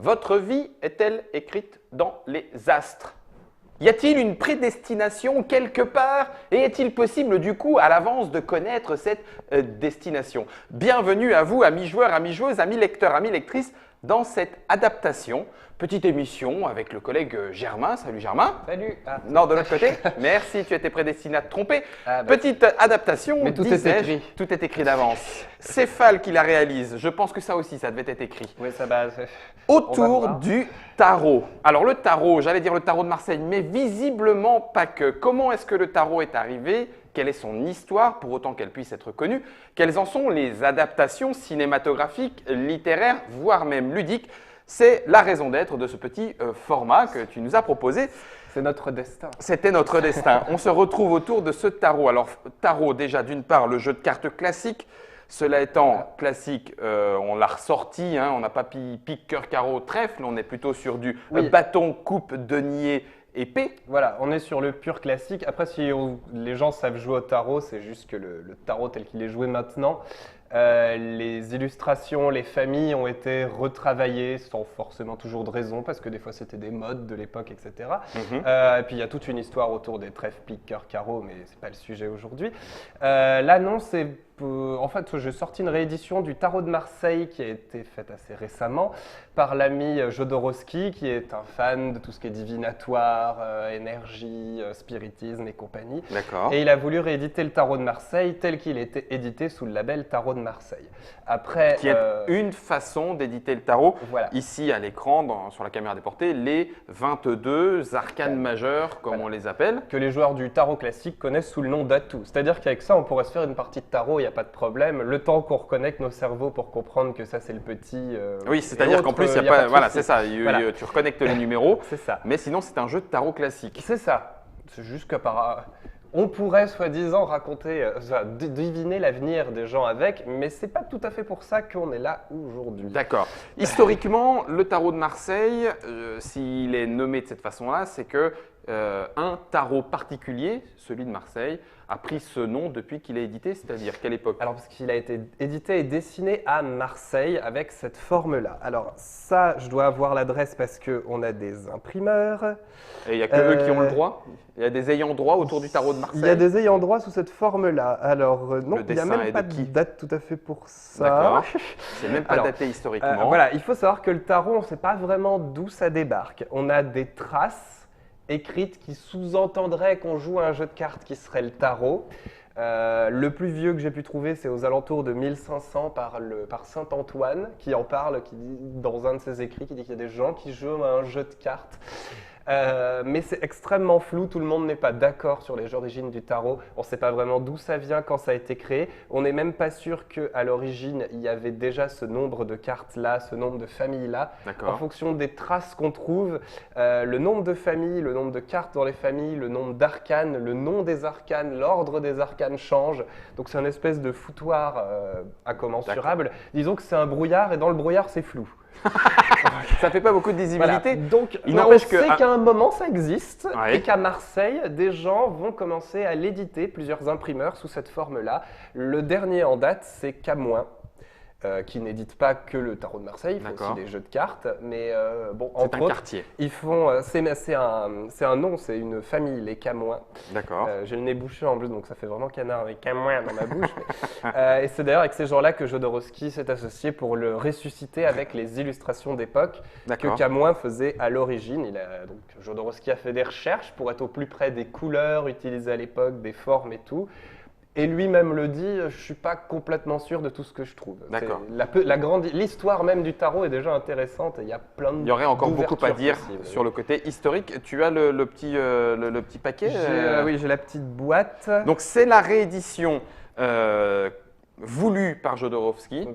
Votre vie est-elle écrite dans les astres? Y a-t-il une prédestination quelque part? Et est-il possible du coup à l'avance de connaître cette destination? Bienvenue à vous, amis joueurs, amis joueuses, amis lecteurs, amis lectrices, dans cette adaptation. Petite émission avec le collègue Germain. Salut Germain. Salut. Non, de l'autre côté. Merci, tu étais prédestiné à te tromper. Petite adaptation. Mais tout est écrit. Tout est écrit d'avance. C'est Fall qui la réalise. Je pense que ça aussi, ça devait être écrit. Oui, ça va. Autour du tarot. Alors le tarot, j'allais dire le tarot de Marseille, mais visiblement pas que. Comment est-ce que le tarot est arrivé? Quelle est son histoire, pour autant qu'elle puisse être connue? Quelles en sont les adaptations cinématographiques, littéraires, voire même ludiques? C'est la raison d'être de ce petit format que tu nous as proposé. C'est notre destin. C'était notre destin. On se retrouve autour de ce tarot. Alors, tarot, déjà, d'une part, le jeu de cartes classique. Cela étant classique, on l'a ressorti. Hein, on n'a pas pique, cœur, carreau, trèfle. On est plutôt sur du bâton, coupe, denier, épée. Voilà, on est sur le pur classique. Après, si les gens savent jouer au tarot, c'est juste que le tarot tel qu'il est joué maintenant, les illustrations, les familles ont été retravaillées sans forcément toujours de raison, parce que des fois c'était des modes de l'époque, etc. Et puis il y a toute une histoire autour des trèfles, pique, cœur, carreau, mais c'est pas le sujet aujourd'hui. Là non, en fait, j'ai sorti une réédition du Tarot de Marseille qui a été faite assez récemment par l'ami Jodorowsky, qui est un fan de tout ce qui est divinatoire, énergie, spiritisme et compagnie. D'accord. Et il a voulu rééditer le Tarot de Marseille tel qu'il était édité sous le label Tarot de Marseille. Après, qui est une façon d'éditer le tarot. Voilà. Ici, à l'écran, sur la caméra déportée, les 22 arcanes majeurs, comme on les appelle. Que les joueurs du tarot classique connaissent sous le nom d'Atout. C'est-à-dire qu'avec ça, on pourrait se faire une partie de tarot, il n'y a pas de problème. Le temps qu'on reconnecte nos cerveaux pour comprendre que ça, c'est le petit. Oui, c'est-à-dire qu'en plus, il n'y a pas. Voilà, c'est ça. Voilà. Tu reconnectes les numéros. C'est ça. Mais sinon, c'est un jeu de tarot classique. C'est ça. C'est juste que on pourrait soi-disant raconter, deviner l'avenir des gens avec, mais c'est pas tout à fait pour ça qu'on est là aujourd'hui. D'accord. Historiquement, le tarot de Marseille, s'il est nommé de cette façon-là, c'est que un tarot particulier, celui de Marseille, a pris ce nom depuis qu'il est édité, c'est-à-dire quelle époque? Alors parce qu'il a été édité et dessiné à Marseille avec cette forme-là. Alors ça, je dois avoir l'adresse parce qu'on a des imprimeurs. Et il n'y a que eux qui ont le droit? Il y a des ayants droit autour du tarot de Marseille? Il y a des ayants droit sous cette forme-là. Alors non, il n'y a même pas de qui? date tout à fait pour ça. D'accord. C'est même pas daté historiquement. Voilà, il faut savoir que le tarot, on ne sait pas vraiment d'où ça débarque. On a des traces écrites qui sous-entendraient qu'on joue à un jeu de cartes qui serait le tarot. Le plus vieux que j'ai pu trouver, c'est aux alentours de 1500 par Saint Antoine, qui en parle, qui dit, dans un de ses écrits, qui dit qu'il y a des gens qui jouent à un jeu de cartes. Mais c'est extrêmement flou, tout le monde n'est pas d'accord sur les origines du tarot. On ne sait pas vraiment d'où ça vient, quand ça a été créé. On n'est même pas sûr qu'à l'origine, il y avait déjà ce nombre de cartes-là, ce nombre de familles-là. En fonction des traces qu'on trouve, le nombre de familles, le nombre de cartes dans les familles, le nombre d'arcanes, le nom des arcanes, l'ordre des arcanes change. Donc c'est une espèce de foutoir incommensurable. Disons que c'est un brouillard et dans le brouillard, c'est flou. Ça fait pas beaucoup de visibilité. Voilà. Donc, on sait qu'à un moment, ça existe et qu'à Marseille, des gens vont commencer à l'éditer, plusieurs imprimeurs sous cette forme-là. Le dernier en date, c'est Camoin, qui n'édite pas que le tarot de Marseille, il fait aussi des jeux de cartes. Mais bon, entre autres, quartier. Ils font, c'est un nom, c'est une famille, les Camoins. D'accord. J'ai le nez bouché en plus, donc ça fait vraiment canard avec Camoin dans ma bouche. Et c'est d'ailleurs avec ces gens-là que Jodorowsky s'est associé pour le ressusciter avec les illustrations d'époque que Camoin faisait à l'origine. Donc Jodorowsky a fait des recherches pour être au plus près des couleurs utilisées à l'époque, des formes et tout. Et lui-même le dit, je ne suis pas complètement sûr de tout ce que je trouve. D'accord. L'histoire même du tarot est déjà intéressante et il y a plein de Il y aurait encore beaucoup à dire sur le côté historique. Tu as le petit paquet? Oui, j'ai la petite boîte. Donc c'est la réédition voulue par Jodorowsky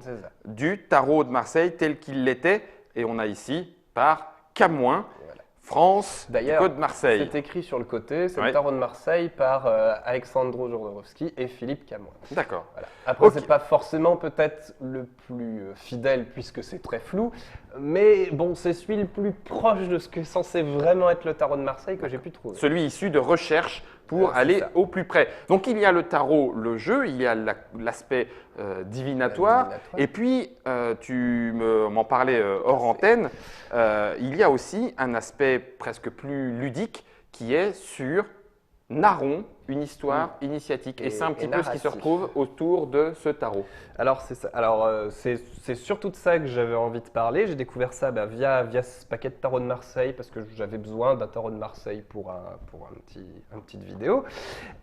du tarot de Marseille tel qu'il l'était. Et on a ici par Camoin. France, d'ailleurs, Côte de Marseille. C'est écrit sur le côté, c'est le tarot de Marseille par Alexandro Jodorowsky et Philippe Camoin. D'accord. Voilà. Après, c'est pas forcément peut-être le plus fidèle puisque c'est très flou, mais bon, c'est celui le plus proche de ce que est censé vraiment être le tarot de Marseille que j'ai pu trouver. Celui issu de recherches pour C'est aller ça. au plus près. Donc il y a le tarot, le jeu, il y a l'aspect divinatoire, Divinatoire. et puis m'en parlais hors antenne, il y a aussi un aspect presque plus ludique qui est sur narrons une histoire initiatique. Et c'est un petit peu ce qui se narratif. retrouve autour de ce tarot. Alors, c'est ça. Alors, c'est surtout de ça que j'avais envie de parler. J'ai découvert ça via ce paquet de tarot de Marseille parce que j'avais besoin d'un tarot de Marseille pour une petite vidéo.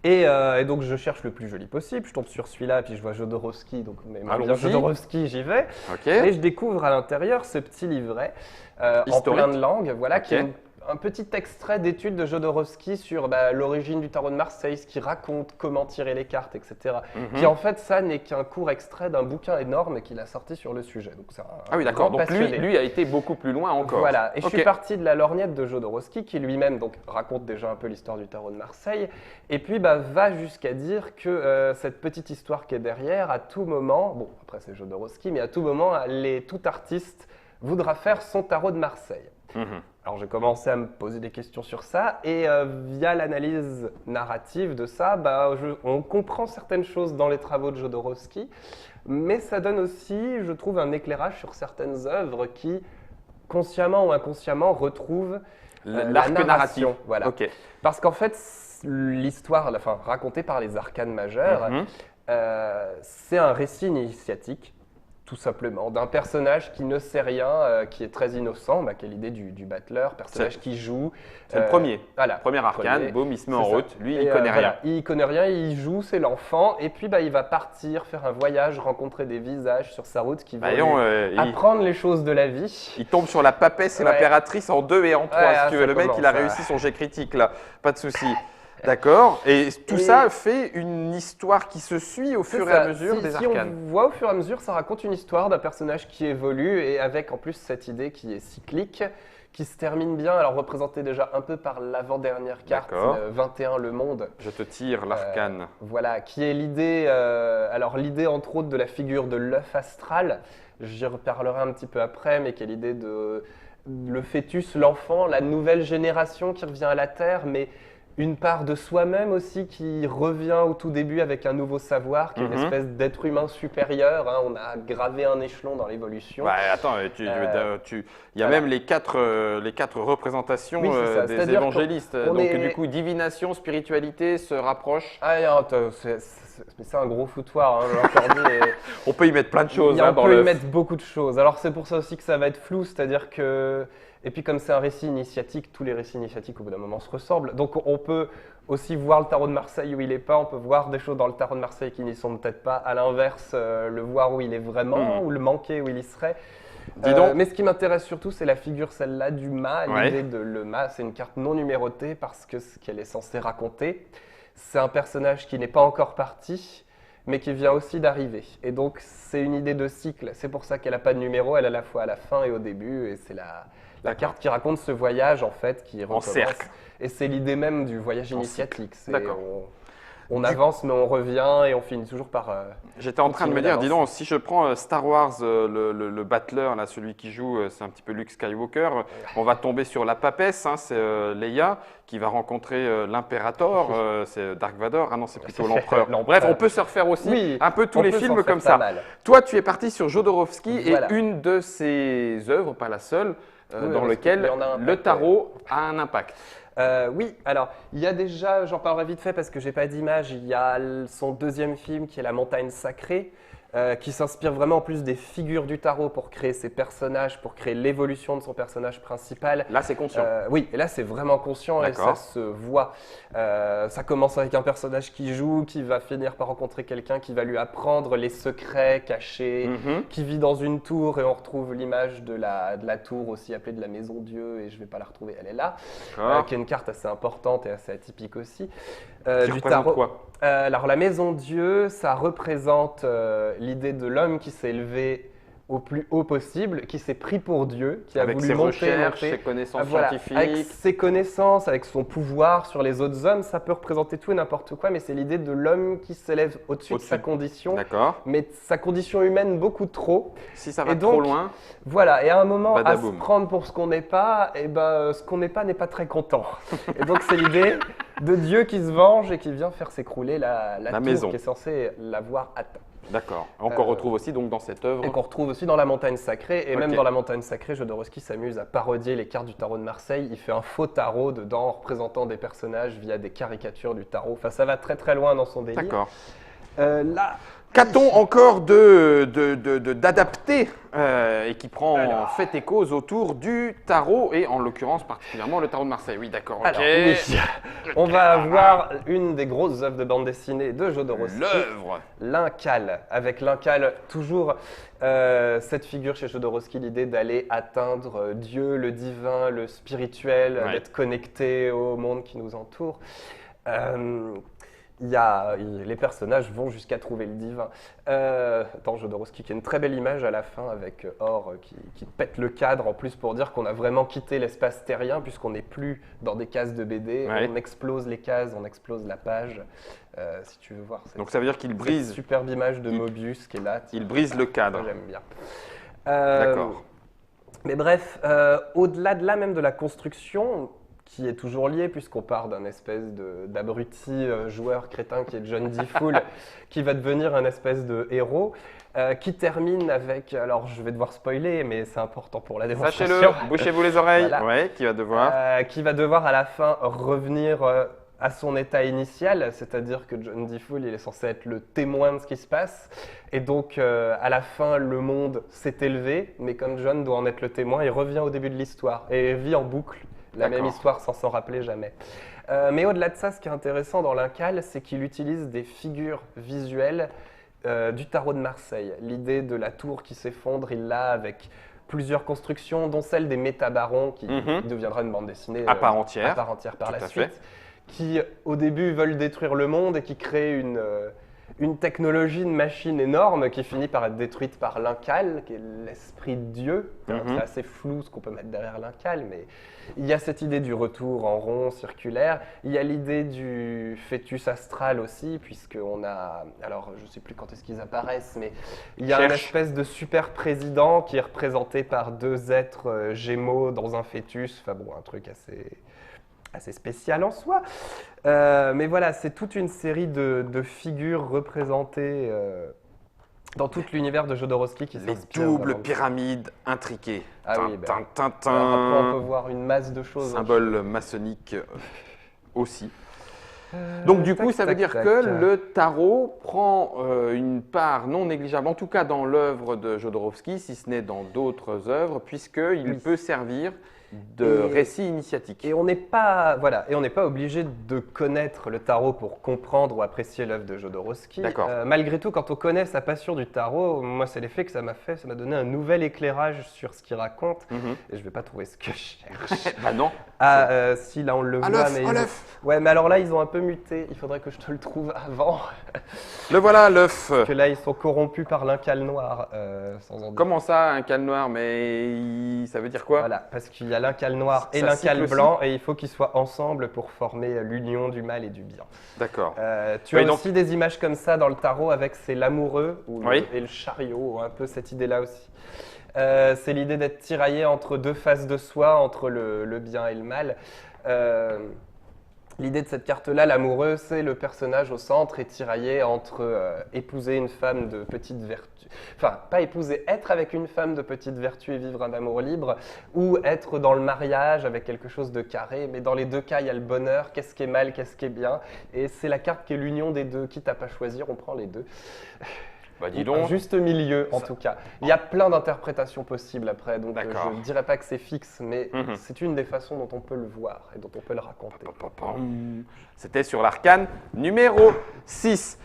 Et donc, je cherche le plus joli possible. Je tombe sur celui-là, puis je vois Jodorowsky. Donc, mais bien Allons-y. Jodorowsky, j'y vais. Ok. Et je découvre à l'intérieur ce petit livret en Historique. plein de langues, voilà, qui Ok. est un petit extrait d'études de Jodorowsky sur l'origine du tarot de Marseille, ce qu'il raconte, comment tirer les cartes, etc. Mhm. Qui en fait, ça n'est qu'un court extrait d'un bouquin énorme qu'il a sorti sur le sujet. Donc c'est un Ah oui, d'accord. grand Donc passionné. lui a été beaucoup plus loin encore. Voilà, et je Ok. suis parti de la lorgnette de Jodorowsky qui lui-même donc raconte déjà un peu l'histoire du tarot de Marseille et puis va jusqu'à dire que cette petite histoire qui est derrière, à tout moment, bon après c'est Jodorowsky, mais à tout moment, tout artiste voudra faire son tarot de Marseille. Mhm. Alors j'ai commencé à me poser des questions sur ça et via l'analyse narrative de ça, on comprend certaines choses dans les travaux de Jodorowsky, mais ça donne aussi, je trouve, un éclairage sur certaines œuvres qui, consciemment ou inconsciemment, retrouvent la L'arc narratif. narration. Voilà. Ok. Parce qu'en fait, l'histoire, enfin, racontée par les arcanes majeures, Mhm. c'est un récit initiatique, tout simplement, d'un personnage qui ne sait rien, qui est très innocent, qui est l'idée du battleur, personnage qui joue. C'est le premier. Voilà. Premier arcane, Premier. boum, il se met en C'est ça. route. Lui, Et, il connaît rien. voilà, il connaît rien, il joue, c'est l'enfant, et puis il va partir, faire un voyage, rencontrer des visages sur sa route qui vont Voyons, lui apprendre les choses de la vie. il tombe sur la papesse et Ouais. l'impératrice en 2 et en 3, Ouais, si tu veux. ça Le mec, il a commence, réussi son jet critique, là. Pas de souci. D'accord. Et tout Et- ça fait une histoire qui se suit au C'est fur et ça. à mesure des si arcanes. on voit au fur et à mesure, ça raconte une histoire d'un personnage qui évolue et avec en plus cette idée qui est cyclique, qui se termine bien, alors représentée déjà un peu par l'avant-dernière carte, D'accord. 21, le monde. Je te tire l'arcane. Voilà, qui est l'idée, alors l'idée entre autres de la figure de l'œuf astral, j'y reparlerai un petit peu après, mais qui est l'idée de le fœtus, l'enfant, la nouvelle génération qui revient à la Terre, mais une part de soi-même aussi qui revient au tout début avec un nouveau savoir, qui est une Mhm. espèce d'être humain supérieur, hein. On a gravé un échelon dans l'évolution. Ouais, attends, il y a voilà. même les quatre représentations Oui, c'est ça. des C'est-à-dire évangélistes. qu'on Donc est- du coup, divination, spiritualité se rapprochent. Ah, c'est un gros foutoir, hein, je l'ai encore dit, et- On peut y mettre plein de choses hein, On dans peut y le. mettre beaucoup de choses. Alors c'est pour ça aussi que ça va être flou, c'est-à-dire que... Et puis comme c'est un récit initiatique, tous les récits initiatiques au bout d'un moment se ressemblent. Donc on peut aussi voir le tarot de Marseille où il n'est pas, on peut voir des choses dans le tarot de Marseille qui n'y sont peut-être pas. À l'inverse, le voir où il est vraiment, ou le manquer où il y serait. Dis donc. Mais ce qui m'intéresse surtout, c'est la figure, celle-là, du mât. Ouais. L'idée de le mât, c'est une carte non numérotée parce que ce qu'elle est censée raconter, c'est un personnage qui n'est pas encore parti, mais qui vient aussi d'arriver. Et donc, c'est une idée de cycle. C'est pour ça qu'elle n'a pas de numéro, elle est à la fois à la fin et au début. Et c'est la D'accord. carte qui raconte ce voyage, en fait, qui recommence. cercle. Et c'est l'idée même du voyage En initiatique. C'est- D'accord. On avance, mais on revient et on finit toujours par... J'étais en train de me continuer dire, dis d'avancer. donc, si je prends Star Wars, le battler, là, celui qui joue, c'est un petit peu Luke Skywalker, on va tomber sur la papesse, hein, c'est Leia qui va rencontrer l'impérator, c'est Dark Vador, ah non, c'est plutôt l'empereur. L'empereur. Bref, on peut se refaire aussi Oui, un peu tous on les peut s'en films faire comme pas ça. mal. Toi, tu es parti sur Jodorowsky Voilà. et une de ses œuvres, pas la seule, Oui, dans parce lequel qu'il y en a un le paquet. tarot a un impact. Oui, alors il y a déjà, j'en parlerai vite fait parce que j'ai pas d'image, il y a son deuxième film qui est La Montagne Sacrée, qui s'inspire vraiment en plus des figures du tarot pour créer ses personnages, pour créer l'évolution de son personnage principal. Là, c'est conscient. Oui, et là c'est vraiment conscient et ça D'accord. se voit. Ça commence avec un personnage qui joue, qui va finir par rencontrer quelqu'un qui va lui apprendre les secrets cachés, Mhm. qui vit dans une tour et on retrouve l'image de la tour aussi appelée de la Maison Dieu et je vais pas la retrouver, elle est là, D'accord. qui est une carte assez importante et assez atypique aussi. Qui Du représente tarot. quoi? Alors la Maison Dieu, ça représente l'idée de l'homme qui s'est élevé au plus haut possible, qui s'est pris pour Dieu, qui a Avec voulu ses monter, recherches, monter. ses connaissances Voilà, scientifiques. avec ses connaissances, avec son pouvoir sur les autres hommes, ça peut représenter tout et n'importe quoi, mais c'est l'idée de l'homme qui s'élève au-dessus de sa condition, D'accord. mais de sa condition humaine beaucoup trop. Si ça va Et trop donc, loin, Voilà, et à un moment, à se badaboum. prendre pour ce qu'on n'est pas, et ben, ce qu'on n'est pas très content. Et donc, c'est l'idée de Dieu qui se venge et qui vient faire s'écrouler la tour maison. qui est censée l'avoir atteint. D'accord. On retrouve aussi donc dans cette œuvre. Et qu'on retrouve aussi dans la montagne sacrée. Et même Ok. dans la montagne sacrée, Jodorowsky s'amuse à parodier les cartes du tarot de Marseille. Il fait un faux tarot dedans, en représentant des personnages via des caricatures du tarot. Enfin, ça va très très loin dans son délire. D'accord. Là, Qu'a-t-on encore d'adapté et qui prend fait et cause autour du tarot et en l'occurrence particulièrement le tarot de Marseille? Oui, d'accord. Ok. alors, oui, on va avoir une des grosses œuvres de bande dessinée de Jodorowsky. L'œuvre. L'Incal, avec l'Incal, toujours cette figure chez Jodorowsky, l'idée d'aller atteindre Dieu, le divin, le spirituel, Ouais. d'être connecté au monde qui nous entoure. Les personnages vont jusqu'à trouver le divin. Dans Jodorowsky, qui a une très belle image à la fin avec Or qui pète le cadre en plus pour dire qu'on a vraiment quitté l'espace terrien puisqu'on n'est plus dans des cases de BD. Ouais. On explose les cases, on explose la page. Si tu veux voir Donc ça veut dire qu'il cette brise, superbe image de il- Mobius qui est là. il brise le cadre. J'aime bien. D'accord. Mais bref, au-delà de là même de la construction, qui est toujours liée puisqu'on part d'un espèce d'abruti joueur crétin qui est John D. Fool, qui va devenir un espèce de héros, qui termine avec, alors je vais devoir spoiler, mais c'est important pour la démonstration. Sachez-le, bouchez-vous les oreilles. Voilà. Ouais, qui va devoir. Qui va devoir à la fin revenir à son état initial, c'est-à-dire que John D. Fool il est censé être le témoin de ce qui se passe, et donc à la fin le monde s'est élevé, mais comme John doit en être le témoin, il revient au début de l'histoire et il vit en boucle la même D'accord. histoire sans s'en rappeler jamais. Mais au-delà de ça, ce qui est intéressant dans l'Incal, c'est qu'il utilise des figures visuelles du tarot de Marseille. L'idée de la tour qui s'effondre, il l'a avec plusieurs constructions, dont celle des métabarons, qui deviendra une bande dessinée À part entière. par Tout la à suite, fait. qui au début veulent détruire le monde et qui créent une technologie, une machine énorme qui finit par être détruite par l'Incal, qui est l'esprit de Dieu. C'est assez flou ce qu'on peut mettre derrière l'Incal, mais il y a cette idée du retour en rond, circulaire. Il y a l'idée du fœtus astral aussi, puisqu'on a, alors je ne sais plus quand est-ce qu'ils apparaissent, mais il y a une espèce de super président qui est représenté par deux êtres gémeaux dans un fœtus. Enfin bon, un truc assez spécial en soi. Mais voilà, c'est toute une série de figures représentées dans tout l'univers de Jodorowsky qui Les s'inspirent doubles vraiment de ça. pyramides intriquées. Ah oui, Tin, tin, tin, Alors après, on tin. peut voir une masse de choses. Symbole maçonnique aussi. Donc du coup, ça veut dire que le tarot prend une part non négligeable, en tout cas dans l'œuvre de Jodorowsky, si ce n'est dans d'autres œuvres, puisqu'il Oui. peut servir de Et- récit initiatique. Et on n'est pas, voilà, et on n'est pas obligé de connaître le tarot pour comprendre ou apprécier l'œuvre de Jodorowsky. D'accord. Malgré tout, quand on connaît sa passion du tarot, moi c'est l'effet que ça m'a fait, ça m'a donné un nouvel éclairage sur ce qu'il raconte. Mhm. Et je vais pas trouver ce que je cherche. Bah non. Si là on le À voit, l'œuf, mais à ils ont- l'œuf. Ouais, mais alors là ils ont un peu muté. Il faudrait que je te le trouve avant. Le voilà, l'œuf. Que là ils sont corrompus par l'incal noir, sans en doute. Comment ça, un cal noir? Mais ça veut dire quoi? Voilà, parce qu'il y a l'incal noir et Ça l'incal cycle aussi blanc, et il faut qu'ils soient ensemble pour former l'union du mal et du bien. D'accord. Tu as Oui, donc- aussi des images comme ça dans le tarot avec c'est l'amoureux Oui. et le chariot, un peu cette idée-là aussi. C'est l'idée d'être tiraillé entre deux faces de soi, entre le bien et le mal. L'idée de cette carte-là, l'amoureux, c'est le personnage au centre et tiraillé entre épouser une femme de petite vertu, enfin pas épouser, être avec une femme de petite vertu et vivre un amour libre, ou être dans le mariage avec quelque chose de carré, mais dans les deux cas, il y a le bonheur, qu'est-ce qui est mal, qu'est-ce qui est bien, et c'est la carte qui est l'union des deux, quitte à pas choisir, on prend les deux. Bah dis Un donc. juste milieu, en tout cas. Il y a plein d'interprétations possibles après, donc D'accord. je ne dirais pas que c'est fixe, mais Mhm. c'est une des façons dont on peut le voir et dont on peut le raconter. C'était sur l'arcane numéro 6.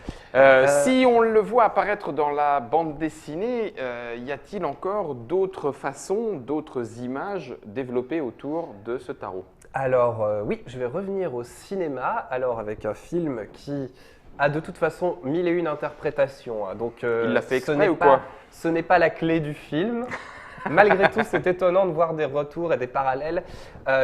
Si on le voit apparaître dans la bande dessinée, y a-t-il encore d'autres façons, d'autres images développées autour de ce tarot? Alors oui, je vais revenir au cinéma, alors avec un film qui a de toute façon mille et une interprétations. Hein. Donc, Il l'a fait ce exprès n'est ou pas- quoi? Ce n'est pas la clé du film. Malgré tout, c'est étonnant de voir des retours et des parallèles,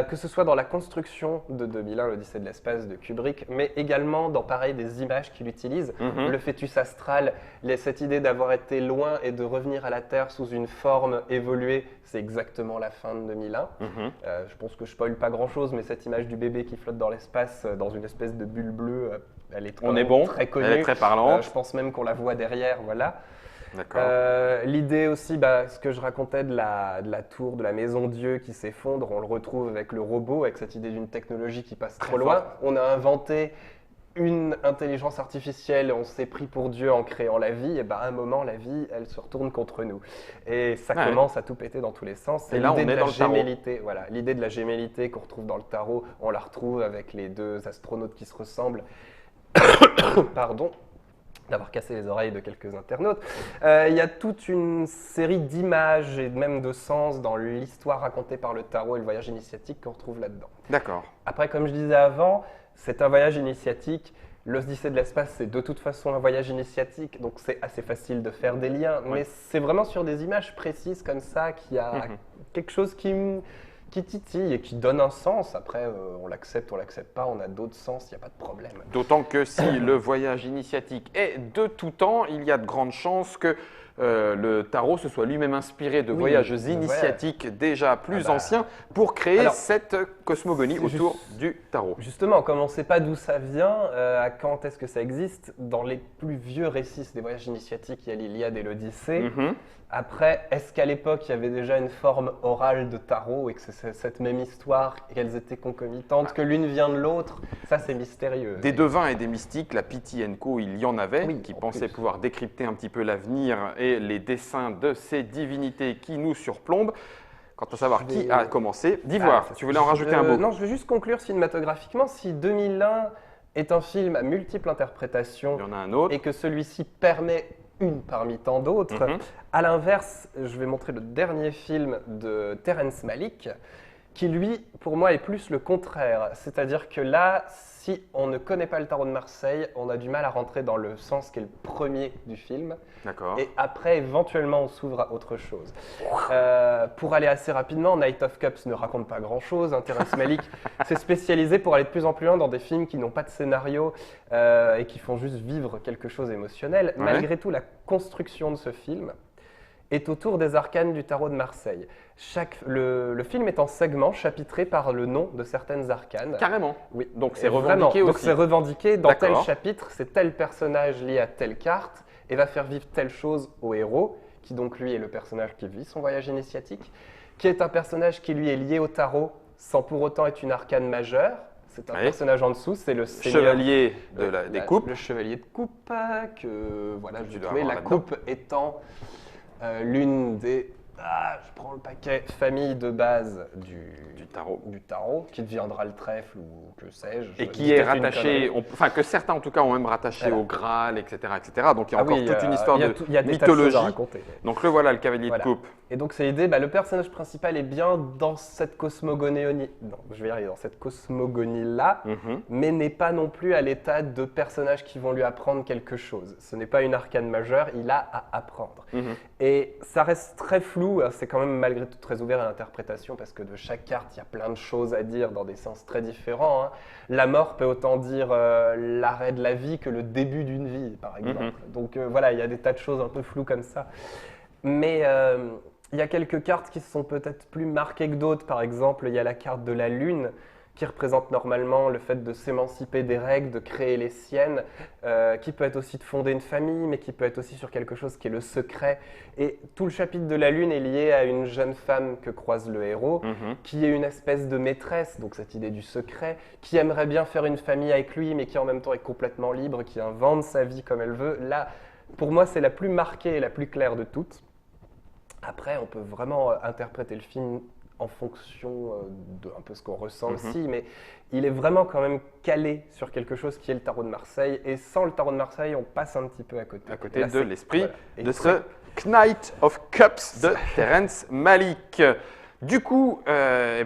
que ce soit dans la construction de 2001, l'Odyssée de l'espace de Kubrick, mais également dans pareil des images qu'il utilise. Mhm. Le fœtus astral, cette idée d'avoir été loin et de revenir à la Terre sous une forme évoluée, c'est exactement la fin de 2001. Mhm. Je pense que je spoil pas grand-chose, mais cette image du bébé qui flotte dans l'espace dans une espèce de bulle bleue, elle est On est vraiment bon, très connue. elle est très parlante. Je pense même qu'on la voit derrière, voilà. D'accord. L'idée aussi, ce que je racontais de la tour, de la maison Dieu qui s'effondre, on le retrouve avec le robot, avec cette idée d'une technologie qui passe trop Très loin. fort. On a inventé une intelligence artificielle, on s'est pris pour Dieu en créant la vie, et à un moment, la vie, elle se retourne contre nous. Et ça Ouais. commence à tout péter dans tous les sens. C'est Et là, l'idée on de est la dans le tarot. gémellité. Voilà, l'idée de la gémellité qu'on retrouve dans le tarot, on la retrouve avec les deux astronautes qui se ressemblent. Pardon d'avoir cassé les oreilles de quelques internautes. Il y a toute une série d'images et même de sens dans l'histoire racontée par le tarot et le voyage initiatique qu'on retrouve là-dedans. D'accord. Après, comme je disais avant, c'est un voyage initiatique. L'Odyssée de l'espace, c'est de toute façon un voyage initiatique, donc c'est assez facile de faire des liens. Ouais. Mais c'est vraiment sur des images précises comme ça qu'il y a quelque chose qui titille et qui donne un sens. Après, on l'accepte, on l'accepte pas, on a d'autres sens, il n'y a pas de problème. D'autant que si le voyage initiatique est de tout temps, il y a de grandes chances que le tarot se soit lui-même inspiré de Oui, voyages ouais. initiatiques déjà plus Ah bah. anciens pour créer Alors, cette cosmogonie c'est autour du tarot. Justement, comme on ne sait pas d'où ça vient, à quand est-ce que ça existe, dans les plus vieux récits des voyages initiatiques, il y a l'Iliade et l'Odyssée. Mhm. Après, est-ce qu'à l'époque, il y avait déjà une forme orale de tarot et que c'est cette même histoire et qu'elles étaient concomitantes, que l'une vient de l'autre? Ça, c'est mystérieux. Des devins et des mystiques, la Pity Co, il y en avait, Oui, qui en pensaient plus. pouvoir décrypter un petit peu l'avenir et les desseins de ces divinités qui nous surplombent. Quant à savoir Je vais- qui a commencé, d'Ivoire, Ah, tu voulais en rajouter un mot? Non, je vais juste conclure cinématographiquement. Si 2001 est un film à multiples interprétations Il y en a un autre. et que celui-ci permet une parmi tant d'autres, Mhm. à l'inverse, je vais montrer le dernier film de Terrence Malick, qui lui, pour moi, est plus le contraire. C'est-à-dire que là, si on ne connaît pas le tarot de Marseille, on a du mal à rentrer dans le sens qui est le premier du film. D'accord. Et après, éventuellement, on s'ouvre à autre chose. Pour aller assez rapidement, Night of Cups ne raconte pas grand-chose. Terrence Malick s'est spécialisé pour aller de plus en plus loin dans des films qui n'ont pas de scénario et qui font juste vivre quelque chose d'émotionnel. Ouais. Malgré tout, la construction de ce film est autour des arcanes du tarot de Marseille. Le film est en segments chapitrés par le nom de certaines arcanes. Carrément. Oui. Donc c'est Et vraiment, revendiqué donc aussi. c'est revendiqué dans tel D'accord. chapitre, c'est tel personnage lié à telle carte et va faire vivre telle chose au héros, qui donc lui est le personnage qui vit son voyage initiatique, qui est un personnage qui lui est lié au tarot sans pour autant être une arcane majeure. C'est un Oui. personnage en dessous, c'est le seigneur. Chevalier des coupes. Le chevalier de coupe, que voilà, je Tu dois trouvais avoir la là-dedans. coupe étant l'une des, je prends le paquet, familles de base Du tarot. du tarot, qui deviendra le trèfle ou que sais-je. Et Je qui dis est peut-être une rattaché, connerie. enfin que certains en tout cas ont même rattaché Voilà. au Graal, etc., etc. Donc il y a Ah encore oui, toute une histoire il y a de tout- il y a des tas de choses à mythologie. raconter. Donc le voilà, le cavalier Voilà. de coupe. Et donc c'est l'idée, le personnage principal est bien dans cette cosmogonie, non, je vais y arriver, dans cette cosmogonie-là, Mhm. mais n'est pas non plus à l'état de personnages qui vont lui apprendre quelque chose. Ce n'est pas une arcane majeure, il a à apprendre. Mhm. Et ça reste très flou, c'est quand même malgré tout très ouvert à l'interprétation parce que de chaque carte, il y a plein de choses à dire dans des sens très différents. Hein. La mort peut autant dire l'arrêt de la vie que le début d'une vie, par exemple. Donc voilà, il y a des tas de choses un peu floues comme ça. Mais il y a quelques cartes qui sont peut-être plus marquées que d'autres. Par exemple, il y a la carte de la Lune qui représente normalement le fait de s'émanciper des règles, de créer les siennes, qui peut être aussi de fonder une famille, mais qui peut être aussi sur quelque chose qui est le secret. Et tout le chapitre de la Lune est lié à une jeune femme que croise le héros, Mhm. qui est une espèce de maîtresse, donc cette idée du secret, qui aimerait bien faire une famille avec lui, mais qui en même temps est complètement libre, qui invente sa vie comme elle veut. Là, pour moi, c'est la plus marquée et la plus claire de toutes. Après, on peut vraiment interpréter le film en fonction de un peu ce qu'on ressent aussi, mais il est vraiment quand même calé sur quelque chose qui est le tarot de Marseille. Et sans le tarot de Marseille, on passe un petit peu à côté. À côté Là, de c'est- l'esprit voilà. Et de ce Knight of Cups de Terrence Malick. Du coup,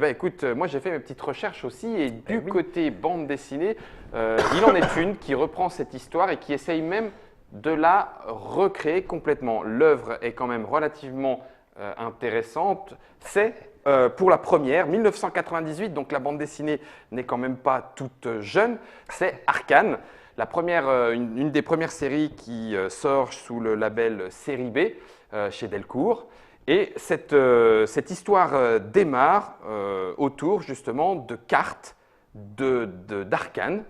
écoute, moi j'ai fait mes petites recherches aussi et du côté bande dessinée, il en est une qui reprend cette histoire et qui essaye même de la recréer complètement. L'œuvre est quand même relativement intéressante. C'est pour la première, 1998, donc la bande dessinée n'est quand même pas toute jeune, c'est Arcane. La première, une des premières séries qui sort sous le label Série B chez Delcourt. Et cette histoire démarre autour justement de cartes d'Arcane,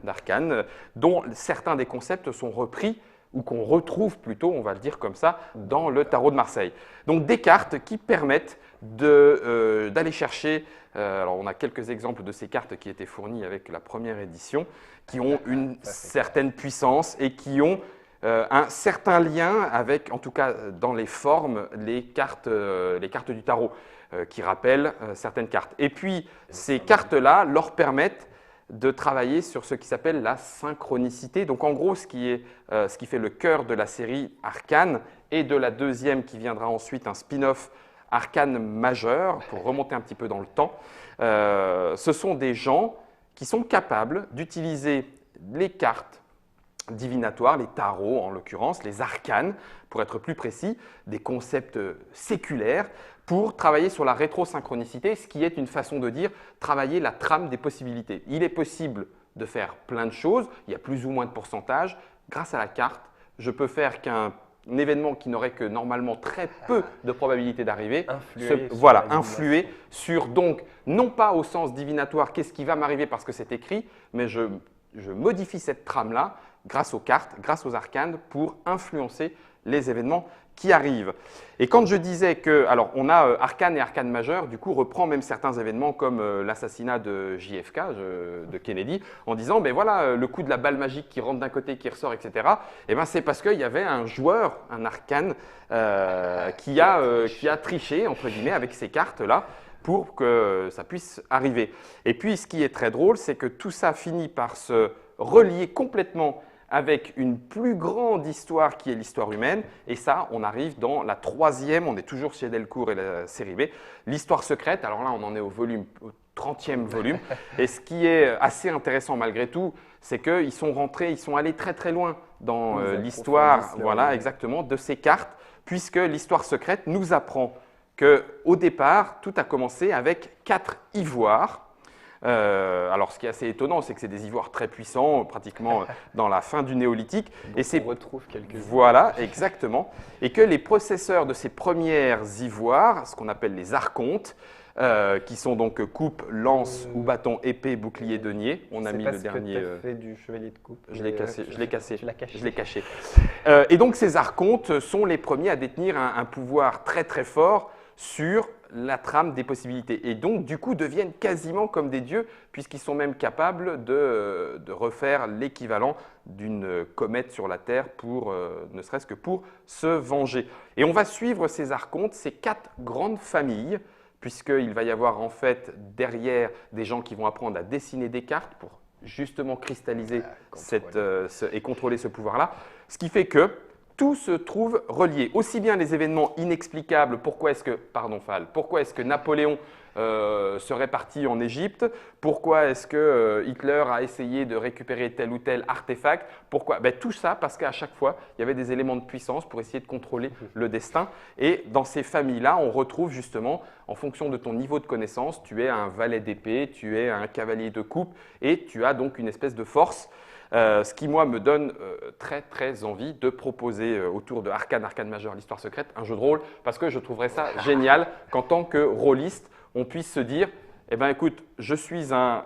dont certains des concepts sont repris ou qu'on retrouve plutôt, on va le dire comme ça, dans le tarot de Marseille. Donc des cartes qui permettent d'aller chercher, alors on a quelques exemples de ces cartes qui étaient fournies avec la première édition, qui ont une certaine puissance et qui ont un certain lien avec, en tout cas dans les formes, les cartes du tarot, qui rappellent certaines cartes. Et puis ces cartes-là leur permettent de travailler sur ce qui s'appelle la synchronicité. Donc en gros, ce qui fait le cœur de la série Arcane et de la deuxième qui viendra ensuite, un spin-off Arcane majeur, pour remonter un petit peu dans le temps, ce sont des gens qui sont capables d'utiliser les cartes divinatoires, les tarots en l'occurrence, les arcanes, pour être plus précis, des concepts séculaires, pour travailler sur la rétrosynchronicité, ce qui est une façon de dire travailler la trame des possibilités. Il est possible de faire plein de choses, il y a plus ou moins de pourcentage. Grâce à la carte, je peux faire qu'un événement qui n'aurait que normalement très peu de probabilité d'arriver, influer sur, donc, non pas au sens divinatoire, qu'est-ce qui va m'arriver parce que c'est écrit, mais je modifie cette trame-là grâce aux cartes, grâce aux arcanes, pour influencer les événements qui arrivent. Et quand je disais que, alors on a Arcane et Arcane majeur, du coup reprend même certains événements comme l'assassinat de JFK, de Kennedy, en disant, ben voilà, le coup de la balle magique qui rentre d'un côté, qui ressort, etc. Et ben c'est parce qu'il y avait un joueur, un Arcane, qui a triché, entre guillemets, avec ces cartes-là, pour que ça puisse arriver. Et puis ce qui est très drôle, c'est que tout ça finit par se relier complètement avec une plus grande histoire qui est l'histoire humaine. Et ça, on arrive dans la troisième, on est toujours chez Delcourt et la série B, l'histoire secrète. Alors là, on en est au 30e volume. Et ce qui est assez intéressant malgré tout, c'est qu'ils sont rentrés, ils sont allés très très loin dans l'histoire, voilà, exactement, de ces cartes, puisque l'histoire secrète nous apprend qu'au départ, tout a commencé avec 4 ivoires. Alors, ce qui est assez étonnant, c'est que c'est des ivoires très puissants, pratiquement dans la fin du néolithique. Et on retrouve quelques. Voilà, exactement. Et que les possesseurs de ces premières ivoires, ce qu'on appelle les archontes, qui sont donc coupe, lance ou bâton, épée, bouclier, denier. On a mis le dernier. Tu as fait du chevalier de coupe. Je l'ai cassé. Je l'ai cassé. Tu l'as caché. Je l'ai caché. Et donc, ces archontes sont les premiers à détenir un pouvoir très très fort sur la trame des possibilités et donc du coup deviennent quasiment comme des dieux puisqu'ils sont même capables de refaire l'équivalent d'une comète sur la Terre pour, ne serait-ce que pour se venger. Et on va suivre ces archontes, ces 4 grandes familles, puisqu'il va y avoir en fait derrière des gens qui vont apprendre à dessiner des cartes pour justement cristalliser et contrôler ce pouvoir-là, ce qui fait que tout se trouve relié, aussi bien les événements inexplicables, pourquoi est-ce que Napoléon serait parti en Égypte, pourquoi est-ce que Hitler a essayé de récupérer tel ou tel artefact, pourquoi tout ça parce qu'à chaque fois, il y avait des éléments de puissance pour essayer de contrôler le destin. Et dans ces familles-là, on retrouve justement, en fonction de ton niveau de connaissance, tu es un valet d'épée, tu es un cavalier de coupe et tu as donc une espèce de force. Ce qui, moi, me donne très, très envie de proposer autour de Arcane majeur, l'histoire secrète, un jeu de rôle, parce que je trouverais ça génial qu'en tant que rôliste, on puisse se dire, eh bien, écoute, je suis un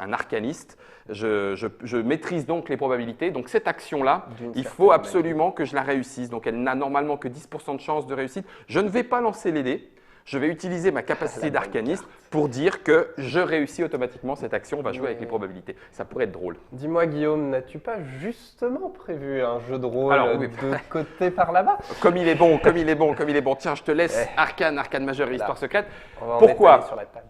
arcaniste, je maîtrise donc les probabilités, donc cette action-là, il faut absolument que je la réussisse. Donc, elle n'a normalement que 10% de chance de réussite. Je ne vais pas lancer les dés. Je vais utiliser ma capacité d'arcaniste pour dire que je réussis automatiquement cette action. On va jouer avec les probabilités. Ça pourrait être drôle. Dis-moi, Guillaume, n'as-tu pas justement prévu un jeu de rôle de côté par là-bas? Comme il est bon. Tiens, je te laisse Arcane majeur et histoire secrète. Pourquoi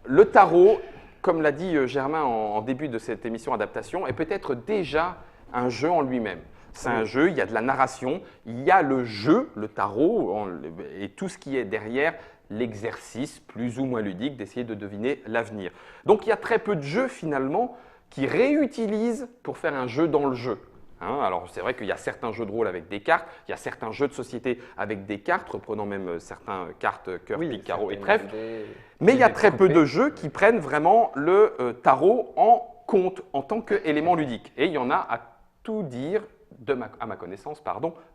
le tarot, comme l'a dit Germain en début de cette émission adaptation, est peut-être déjà un jeu en lui-même. C'est un jeu, il y a de la narration, il y a le jeu, le tarot et tout ce qui est derrière l'exercice plus ou moins ludique d'essayer de deviner l'avenir. Donc il y a très peu de jeux finalement qui réutilisent pour faire un jeu dans le jeu. Alors c'est vrai qu'il y a certains jeux de rôle avec des cartes, il y a certains jeux de société avec des cartes, reprenant même certaines cartes cœur, pique, carreau et trèfle. Mais il y a très peu de jeux qui prennent vraiment le tarot en compte en tant qu'élément ludique. Et il y en a à tout dire, à ma connaissance,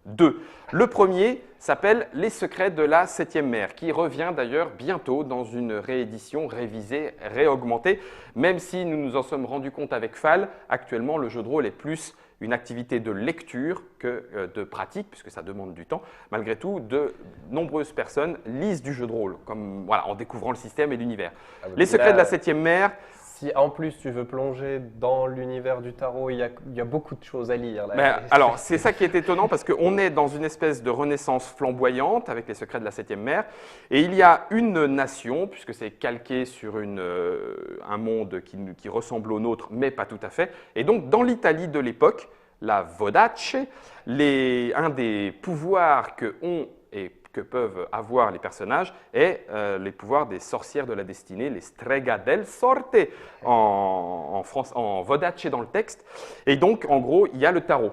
deux. Le premier s'appelle Les secrets de la septième mer, qui revient d'ailleurs bientôt dans une réédition révisée, réaugmentée, même si nous nous en sommes rendus compte avec Fall. Actuellement, le jeu de rôle est plus une activité de lecture que de pratique, puisque ça demande du temps. Malgré tout, de nombreuses personnes lisent du jeu de rôle, comme, voilà, en découvrant le système et l'univers. Les secrets de la septième mer. Si en plus tu veux plonger dans l'univers du tarot, il y a beaucoup de choses à lire. Là. Mais, alors, c'est ça qui est étonnant parce qu'on est dans une espèce de renaissance flamboyante avec les secrets de la septième mer. Et il y a une nation, puisque c'est calqué sur un monde qui ressemble au nôtre, mais pas tout à fait. Et donc, dans l'Italie de l'époque, la Vodace, un des pouvoirs que ont et que peuvent avoir les personnages est les pouvoirs des sorcières de la destinée, les strega del sorte en Vodace dans le texte. Et donc, en gros, il y a le tarot.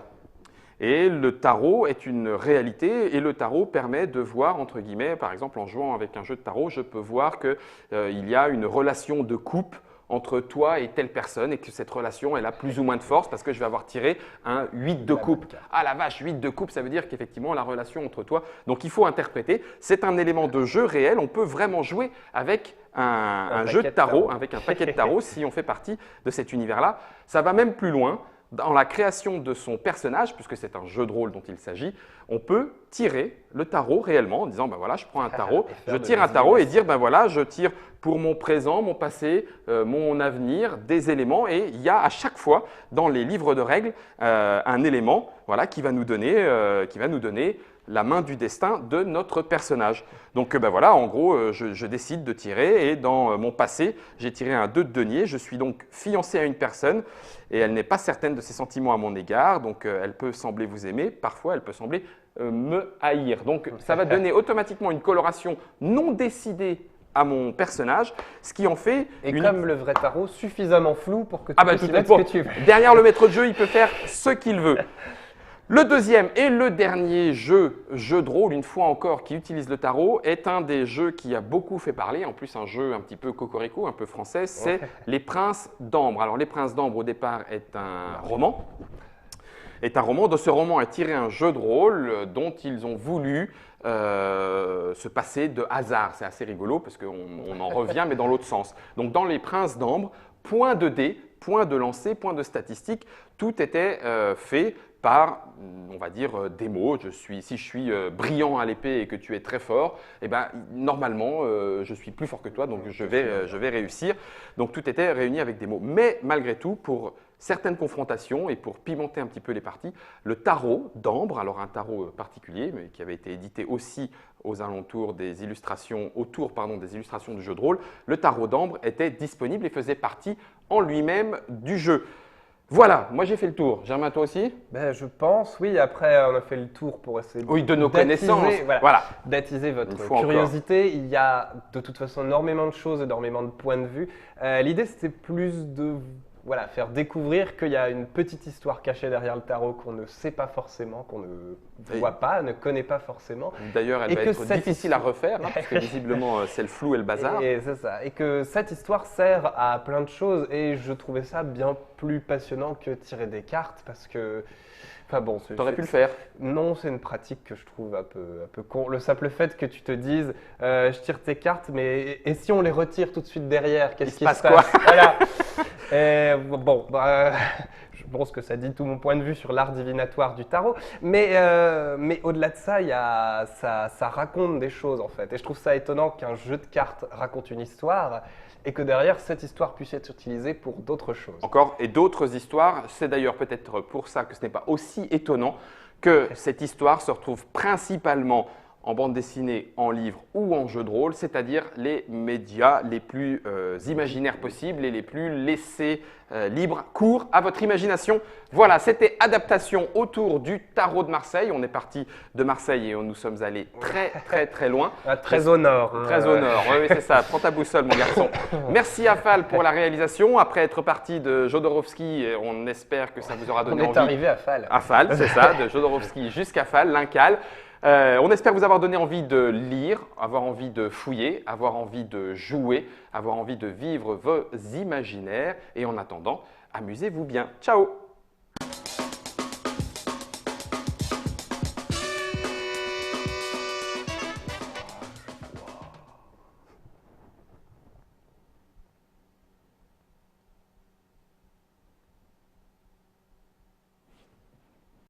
Et le tarot est une réalité et le tarot permet de voir, entre guillemets, par exemple, en jouant avec un jeu de tarot, je peux voir qu'il y a une relation de couple entre toi et telle personne et que cette relation, elle a plus ou moins de force parce que je vais avoir tiré un 8 de coupe. Ah la vache, 8 de coupe, ça veut dire qu'effectivement, la relation entre toi… Donc, il faut interpréter. C'est un élément de jeu réel. On peut vraiment jouer avec un jeu de tarot, avec un paquet de tarot si on fait partie de cet univers-là. Ça va même plus loin. Dans la création de son personnage, puisque c'est un jeu de rôle dont il s'agit, on peut tirer le tarot réellement en disant, ben voilà, je prends un tarot, je tire un tarot et dire, ben voilà, je tire pour mon présent, mon passé, mon avenir, des éléments. Et il y a à chaque fois, dans les livres de règles, un élément qui va nous donner la main du destin de notre personnage. Donc ben voilà, en gros, je décide de tirer et dans mon passé, j'ai tiré un 2 de denier. Je suis donc fiancé à une personne et elle n'est pas certaine de ses sentiments à mon égard. Donc elle peut sembler vous aimer, parfois elle peut sembler me haïr. Donc ça va donner automatiquement une coloration non décidée à mon personnage, ce qui en fait… comme le vrai tarot, suffisamment flou pour que tu puisses mettre ce que tu veux. Derrière le maître de jeu, il peut faire ce qu'il veut. Le deuxième et le dernier jeu de rôle, une fois encore, qui utilise le tarot, est un des jeux qui a beaucoup fait parler, en plus un jeu un petit peu cocorico, un peu français, c'est Les Princes d'Ambre. Alors Les Princes d'Ambre, au départ, est un roman. De ce roman est tiré un jeu de rôle dont ils ont voulu se passer de hasard. C'est assez rigolo parce qu'on en revient, mais dans l'autre sens. Donc dans Les Princes d'Ambre, point de dés, point de lancer, point de statistique, tout était fait par, on va dire, des mots. Si je suis brillant à l'épée et que tu es très fort, eh ben, normalement, je suis plus fort que toi, donc je vais réussir. Donc tout était réuni avec des mots. Mais malgré tout, pour certaines confrontations et pour pimenter un petit peu les parties, le tarot d'Ambre, alors un tarot particulier, mais qui avait été édité aussi aux alentours des illustrations, des illustrations du jeu de rôle, le tarot d'Ambre était disponible et faisait partie en lui-même du jeu. Voilà, moi j'ai fait le tour. Germain, toi aussi? Je pense, oui. Après, on a fait le tour pour essayer de nos connaissances. D'attiser votre curiosité. Il y a de toute façon énormément de choses, énormément de points de vue. L'idée, c'était plus de faire découvrir qu'il y a une petite histoire cachée derrière le tarot qu'on ne sait pas forcément, qu'on ne voit pas, ne connaît pas forcément. D'ailleurs, elle va être difficile à refaire, parce que visiblement, c'est le flou et le bazar. Et c'est ça. Et que cette histoire sert à plein de choses. Et je trouvais ça bien plus passionnant que tirer des cartes, parce que… Enfin bon, t'aurais pu le faire. Non, c'est une pratique que je trouve un peu con. Le simple fait que tu te dises, je tire tes cartes, mais et si on les retire tout de suite derrière, qu'est-ce qui se passe? Voilà. Je pense que ça dit tout mon point de vue sur l'art divinatoire du tarot. Mais au-delà de ça, ça raconte des choses en fait. Et je trouve ça étonnant qu'un jeu de cartes raconte une histoire et que derrière, cette histoire puisse être utilisée pour d'autres choses. Encore, et d'autres histoires. C'est d'ailleurs peut-être pour ça que ce n'est pas aussi étonnant que cette histoire se retrouve principalement en bande dessinée, en livre ou en jeu de rôle, c'est-à-dire les médias les plus imaginaires possibles et les plus laissés libres, cours à votre imagination. Voilà, c'était adaptation autour du tarot de Marseille. On est parti de Marseille et nous sommes allés très loin. Très au nord. Très au nord, oui, c'est ça. Prends ta boussole, mon garçon. Merci à Fal pour la réalisation. Après être parti de Jodorowsky, on espère que ça vous aura donné envie. On est arrivé à Fal. À Fal, c'est ça, de Jodorowsky jusqu'à Fal, l'Incal. On espère vous avoir donné envie de lire, avoir envie de fouiller, avoir envie de jouer, avoir envie de vivre vos imaginaires. Et en attendant, amusez-vous bien. Ciao!